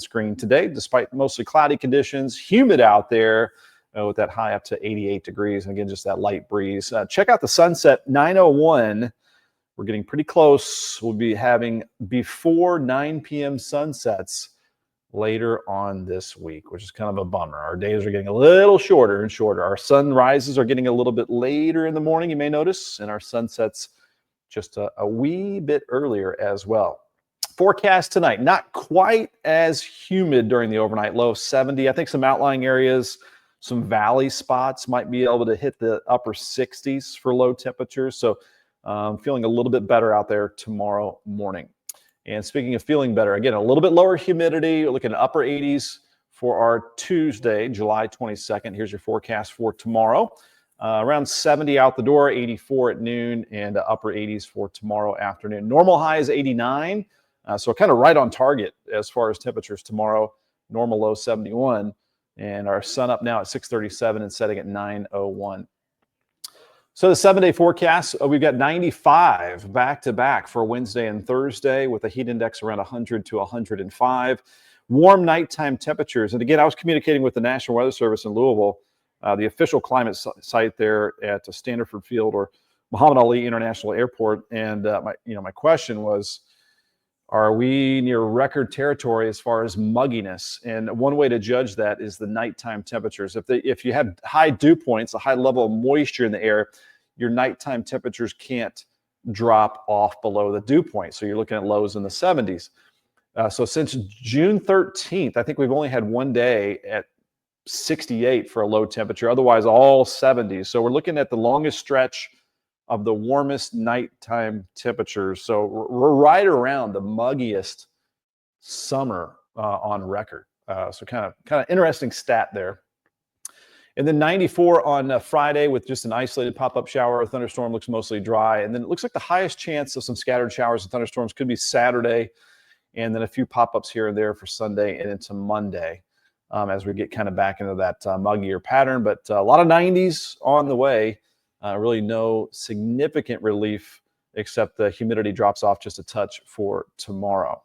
screen today, despite mostly cloudy conditions, humid out there with that high up to 88 degrees. And again, just that light breeze. Check out the sunset, 9:01. We're getting pretty close. We'll be having before 9 p.m. sunsets later on this week, which is kind of a bummer. Our days are getting a little shorter and shorter. Our sunrises are getting a little bit later in the morning, you may notice, and our sunsets just a wee bit earlier as well. Forecast tonight, not quite as humid during the overnight, low 70. I think some outlying areas, some valley spots might be able to hit the upper 60s for low temperatures. So feeling a little bit better out there tomorrow morning. And speaking of feeling better, again, a little bit lower humidity. We're looking at upper 80s for our Tuesday, July 22nd. Here's your forecast for tomorrow. Around 70 out the door, 84 at noon, and upper 80s for tomorrow afternoon. Normal high is 89, so kind of right on target as far as temperatures tomorrow. Normal low 71, and our sun up now at 6:37 and setting at 9:01. So the 7-day forecast, we've got 95 back-to-back for Wednesday and Thursday with a heat index around 100 to 105. Warm nighttime temperatures. And again, I was communicating with the National Weather Service in Louisville, the official climate site there at Standerford Field or Muhammad Ali International Airport. And my question was, are we near record territory as far as mugginess? And one way to judge that is the nighttime temperatures. If you have high dew points, a high level of moisture in the air, your nighttime temperatures can't drop off below the dew point. So you're looking at lows in the 70s. So since June 13th, I think we've only had one day at 68 for a low temperature, otherwise all 70s. So we're looking at the longest stretch of the warmest nighttime temperatures. So we're right around the muggiest summer on record. So kind of interesting stat there. And then 94 on Friday with just an isolated pop-up shower. A thunderstorm, looks mostly dry. And then it looks like the highest chance of some scattered showers and thunderstorms could be Saturday, and then a few pop-ups here and there for Sunday and into Monday as we get kind of back into that muggier pattern. But a lot of 90s on the way. Really no significant relief except the humidity drops off just a touch for tomorrow.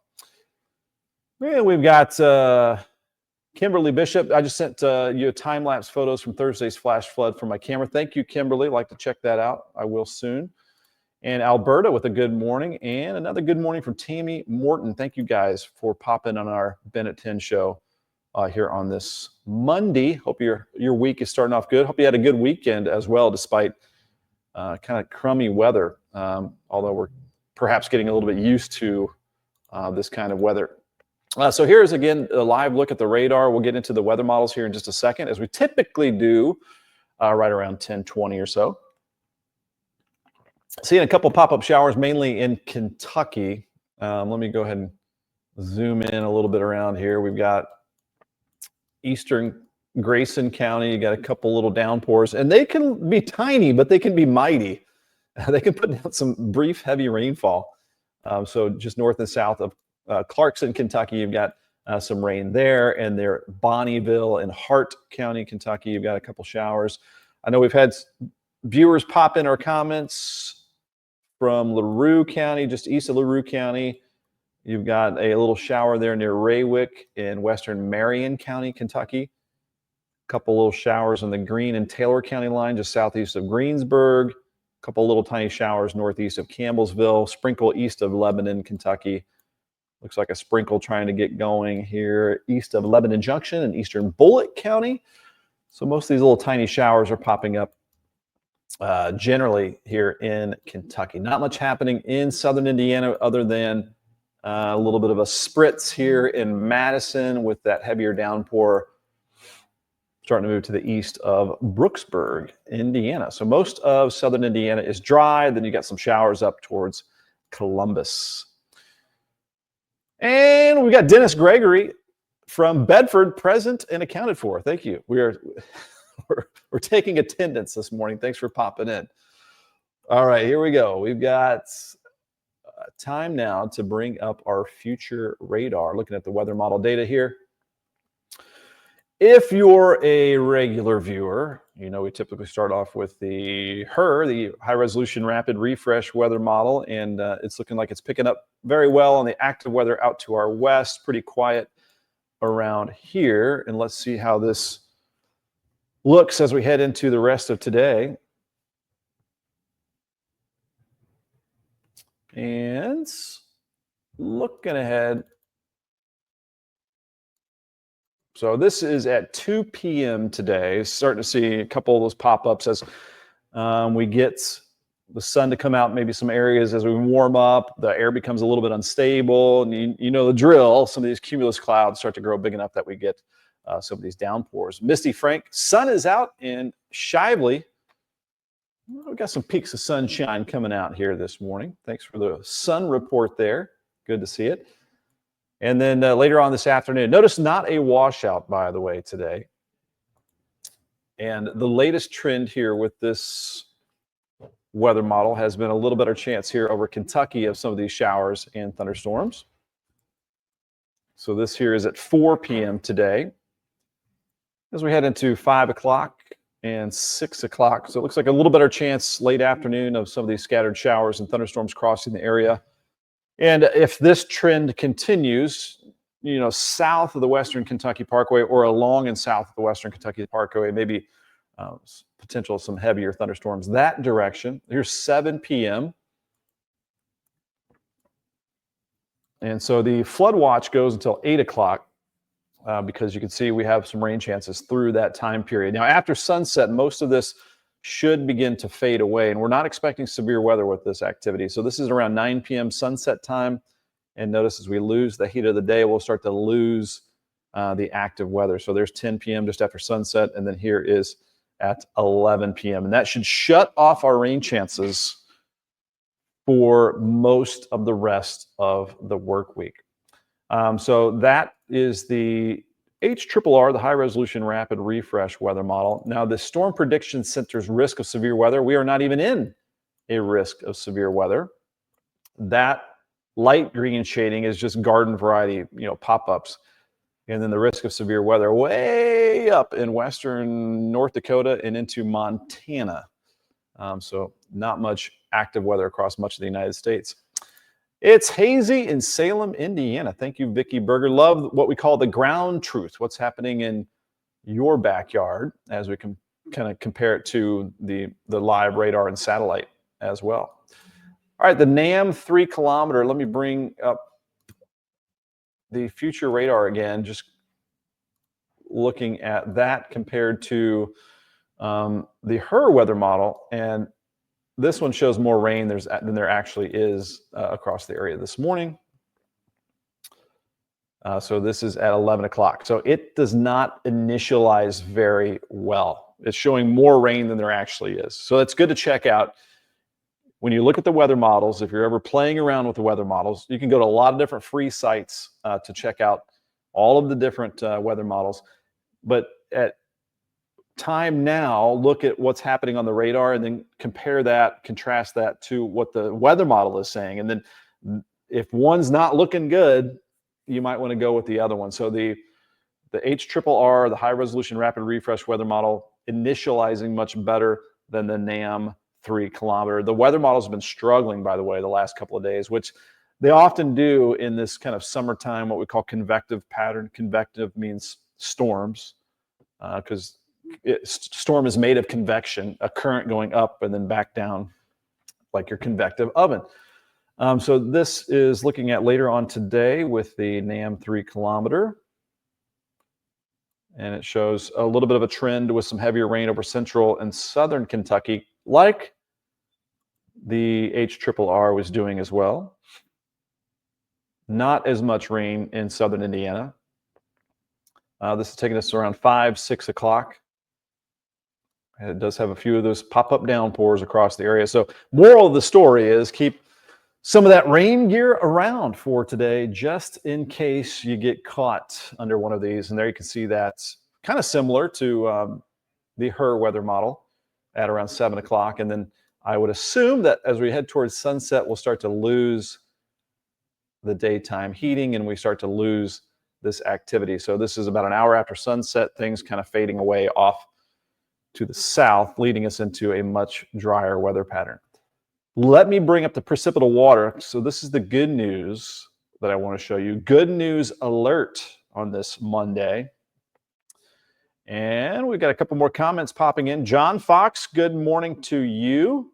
And we've got Kimberly Bishop. I just sent you time-lapse photos from Thursday's flash flood from my camera. Thank you, Kimberly. I'd like to check that out. I will soon. And Alberta with a good morning, and another good morning from Tammy Morton. Thank you guys for popping on our Ben at 10 show here on this Monday. Hope your week is starting off good. Hope you had a good weekend as well, despite kind of crummy weather, although we're perhaps getting a little bit used to this kind of weather. So here's, again, a live look at the radar. We'll get into the weather models here in just a second, as we typically do right around 10:20 or so. Seeing a couple pop-up showers, mainly in Kentucky. Let me go ahead and zoom in a little bit around here. We've got eastern Grayson County. You got a couple little downpours, and they can be tiny, but they can be mighty. They can put down some brief, heavy rainfall. So just north and south of Clarkson, Kentucky, you've got some rain there, and there Bonneville and Hart County, Kentucky, you've got a couple showers. I know we've had viewers pop in our comments from LaRue County, just east of LaRue County. You've got a little shower there near Raywick in western Marion County, Kentucky. A couple little showers on the Greene and Taylor County line, just southeast of Greensburg. A couple little tiny showers northeast of Campbellsville. Sprinkle east of Lebanon, Kentucky. Looks like a sprinkle trying to get going here east of Lebanon Junction in eastern Bullitt County. So most of these little tiny showers are popping up generally here in Kentucky. Not much happening in southern Indiana other than a little bit of a spritz here in Madison with that heavier downpour starting to move to the east of Brooksburg, Indiana. So most of southern Indiana is dry. Then you got some showers up towards Columbus. And we got Dennis Gregory from Bedford present and accounted for. Thank you. We're taking attendance this morning. Thanks for popping in. All right, here we go. We've got time now to bring up our future radar. Looking at the weather model data here. If you're a regular viewer, you know we typically start off with the high-resolution rapid refresh weather model, and it's looking like it's picking up very well on the active weather out to our west. Pretty quiet around here, and let's see how this looks as we head into the rest of today. And looking ahead. So this is at 2 p.m. today. Starting to see a couple of those pop-ups as we get the sun to come out, maybe some areas as we warm up, the air becomes a little bit unstable. And you know the drill. Some of these cumulus clouds start to grow big enough that we get some of these downpours. Misty Frank, sun is out in Shively. We've got some peaks of sunshine coming out here this morning. Thanks for the sun report there. Good to see it. And then later on this afternoon, notice not a washout, by the way, today. And the latest trend here with this weather model has been a little better chance here over Kentucky of some of these showers and thunderstorms. So this here is at 4 p.m. today. As we head into 5 o'clock and 6 o'clock. So it looks like a little better chance late afternoon of some of these scattered showers and thunderstorms crossing the area. And if this trend continues, you know, south of the Western Kentucky Parkway or along and south of the Western Kentucky Parkway, maybe potential some heavier thunderstorms that direction. Here's 7 p.m. And so the flood watch goes until 8 o'clock because you can see we have some rain chances through that time period. Now, after sunset, most of this should begin to fade away, and we're not expecting severe weather with this activity. So this is around 9 p.m. sunset time, and notice as we lose the heat of the day, we'll start to lose the active weather. So there's 10 p.m. just after sunset, and then here is at 11 p.m. And that should shut off our rain chances for most of the rest of the work week. So that is the HRRR, the High Resolution Rapid Refresh weather model. Now, the Storm Prediction Center's risk of severe weather, we are not even in a risk of severe weather. That light green shading is just garden variety, pop-ups. And then the risk of severe weather way up in western North Dakota and into Montana. So not much active weather across much of the United States. It's hazy in Salem, Indiana. Thank you, Vicki Berger. Love what we call the ground truth, what's happening in your backyard as we can kind of compare it to the live radar and satellite as well. All right, the NAM 3 kilometer. Let me bring up the future radar again, just looking at that compared to the HRRR weather model. And this one shows more rain than there actually is across the area this morning. So this is at 11 o'clock. So it does not initialize very well. It's showing more rain than there actually is. So it's good to check out. When you look at the weather models, if you're ever playing around with the weather models, you can go to a lot of different free sites to check out all of the different weather models. But at time now, look at what's happening on the radar and then contrast that to what the weather model is saying. And then if one's not looking good, you might want to go with the other one. So the HRRR, the High Resolution Rapid Refresh weather model, initializing much better than the NAM 3 kilometer. The weather models have been struggling, by the way, the last couple of days, which they often do in this kind of summertime, what we call convective pattern. Convective means storms, because storm is made of convection, a current going up and then back down like your convective oven. So this is looking at later on today with the NAM 3 kilometer. And it shows a little bit of a trend with some heavier rain over central and southern Kentucky, like the HRRR was doing as well. Not as much rain in southern Indiana. This is taking us to around 5, 6 o'clock. And it does have a few of those pop-up downpours across the area. So moral of the story is keep some of that rain gear around for today, just in case you get caught under one of these. And there you can see that's kind of similar to the HRRR weather model at around 7 o'clock. And then I would assume that as we head towards sunset, we'll start to lose the daytime heating and we start to lose this activity. So this is about an hour after sunset, things kind of fading away off to the south, leading us into a much drier weather pattern. Let me bring up the precipitable water. So this is the good news that I want to show you. Good news alert on this Monday. And we've got a couple more comments popping in. John Fox, good morning to you.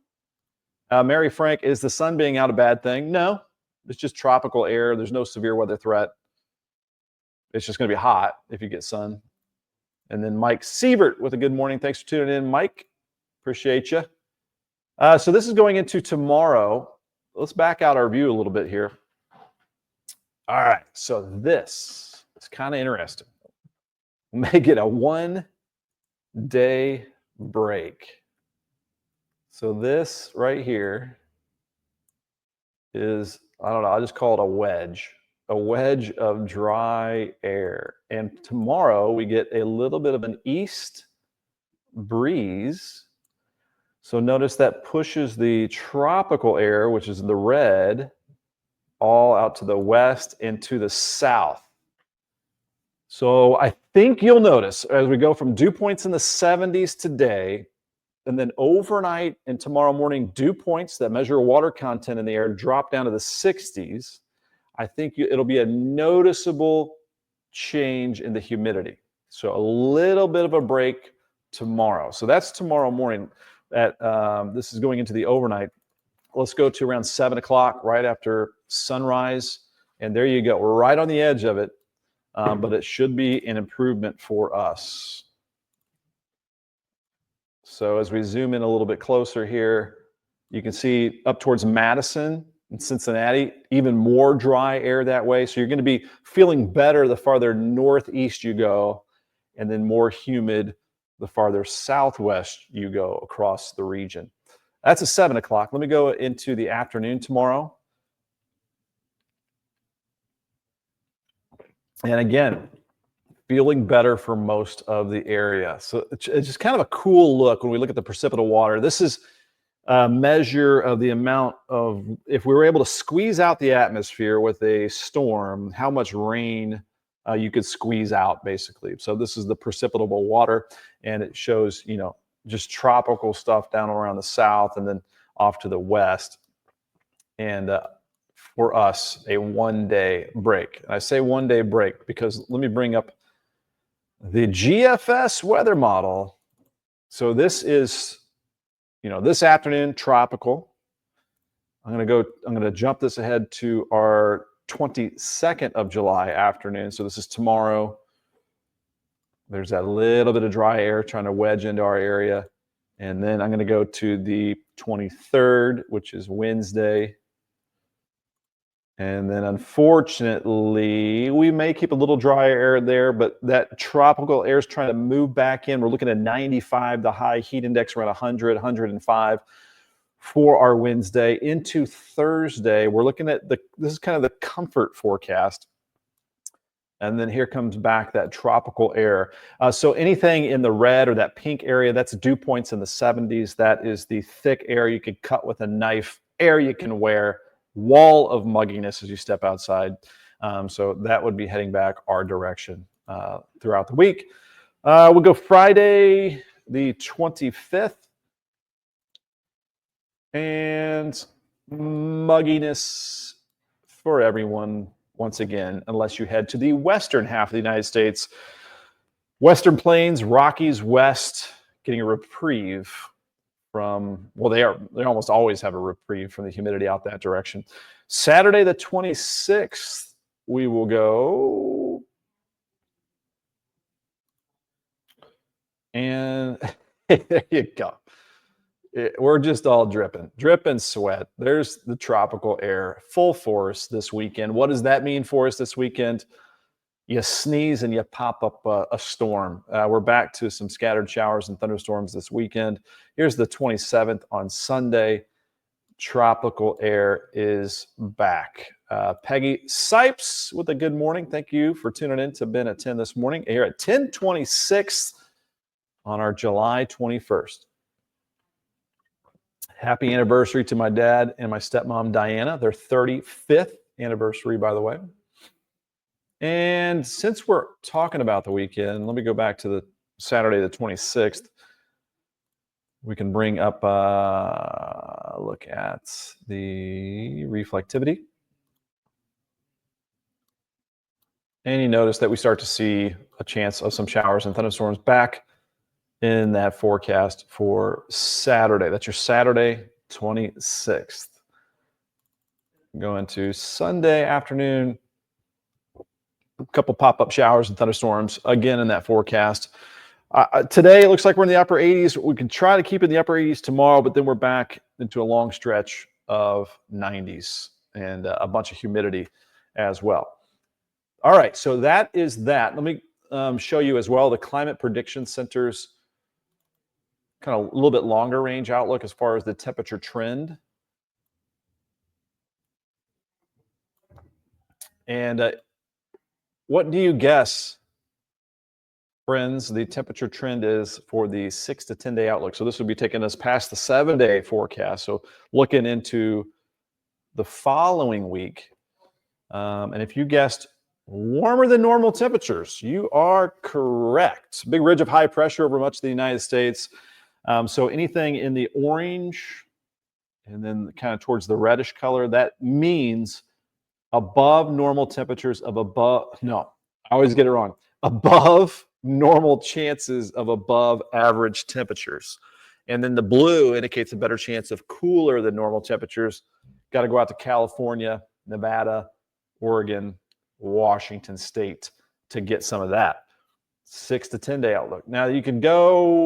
Mary Frank, is the sun being out a bad thing? No, it's just tropical air. There's no severe weather threat. It's just going to be hot if you get sun. And then Mike Siebert with a good morning. Thanks for tuning in, Mike. Appreciate you. So this is going into tomorrow. Let's back out our view a little bit here. All right, so this is kind of interesting. We may get a 1 day break. So this right here is, I don't know, I'll just call it a wedge of dry air. And tomorrow we get a little bit of an east breeze. So notice that pushes the tropical air, which is the red, all out to the west and to the south. So I think you'll notice as we go from dew points in the 70s today, and then overnight and tomorrow morning, dew points that measure water content in the air drop down to the 60s. I think it'll be a noticeable change in the humidity. So a little bit of a break tomorrow. So that's tomorrow morning. This is going into the overnight. Let's go to around 7 o'clock, right after sunrise. And there you go. We're right on the edge of it. But it should be an improvement for us. So as we zoom in a little bit closer here, you can see up towards Madison and Cincinnati, even more dry air that way. So you're going to be feeling better the farther northeast you go, and then more humid the farther southwest you go across the region. That's a 7 o'clock. Let me go into the afternoon tomorrow. And again, feeling better for most of the area. So it's just kind of a cool look when we look at the precipitable water. This is a measure of the amount of, if we were able to squeeze out the atmosphere with a storm, how much rain you could squeeze out, basically. So this is the precipitable water, and it shows, you know, just tropical stuff down around the south and then off to the west. And for us, a 1 day break. And I say 1 day break because let me bring up the GFS weather model. So this is, you know, this afternoon, tropical. I'm going to jump this ahead to our 22nd of July afternoon. So this is tomorrow. There's that little bit of dry air trying to wedge into our area. And then I'm going to go to the 23rd, which is Wednesday. And then unfortunately, we may keep a little dry air there, but that tropical air is trying to move back in. We're looking at 95, the high heat index around 100, 105 for our Wednesday. Into Thursday, we're looking at this is kind of the comfort forecast. And then here comes back that tropical air. So anything in the red or that pink area, that's dew points in the 70s. That is the thick air you could cut with a knife, air you can wear. Wall of mugginess as you step outside. So that would be heading back our direction throughout the week. We'll go Friday, the 25th. And mugginess for everyone, once again, unless you head to the western half of the United States. Western Plains, Rockies, West, getting a reprieve from, well, they almost always have a reprieve from the humidity out that direction. Saturday the 26th, we will go, and there you go. We're just all dripping sweat. There's the tropical air, full force this weekend. What does that mean for us this weekend? You sneeze and you pop up a storm. We're back to some scattered showers and thunderstorms this weekend. Here's the 27th on Sunday. Tropical air is back. Peggy Sipes with a good morning. Thank you for tuning in to Ben at 10 this morning. Here at 10:26 on our July 21st. Happy anniversary to my dad and my stepmom, Diana. Their 35th anniversary, by the way. And since we're talking about the weekend, let me go back to the Saturday, the 26th. We can bring up a look at the reflectivity. And you notice that we start to see a chance of some showers and thunderstorms back in that forecast for Saturday. That's your Saturday, 26th. Going to Sunday afternoon, a couple pop-up showers and thunderstorms again in that forecast. Today, it looks like we're in the upper 80s. We can try to keep in the upper 80s tomorrow, but then we're back into a long stretch of 90s and a bunch of humidity as well. All right, so that is that. Let me show you as well the Climate Prediction Center's kind of a little bit longer range outlook as far as the temperature trend. And what do you guess, friends, the temperature trend is for the 6 to 10 day outlook? So this would be taking us past the 7-day forecast. So looking into the following week. And if you guessed warmer than normal temperatures, you are correct. Big ridge of high pressure over much of the United States. So anything in the orange and then kind of towards the reddish color, that means above normal temperatures of I always get it wrong. Above normal chances of above average temperatures. And then the blue indicates a better chance of cooler than normal temperatures. Got to go out to California, Nevada, Oregon, Washington State to get some of that. 6 to 10 day outlook. Now you can go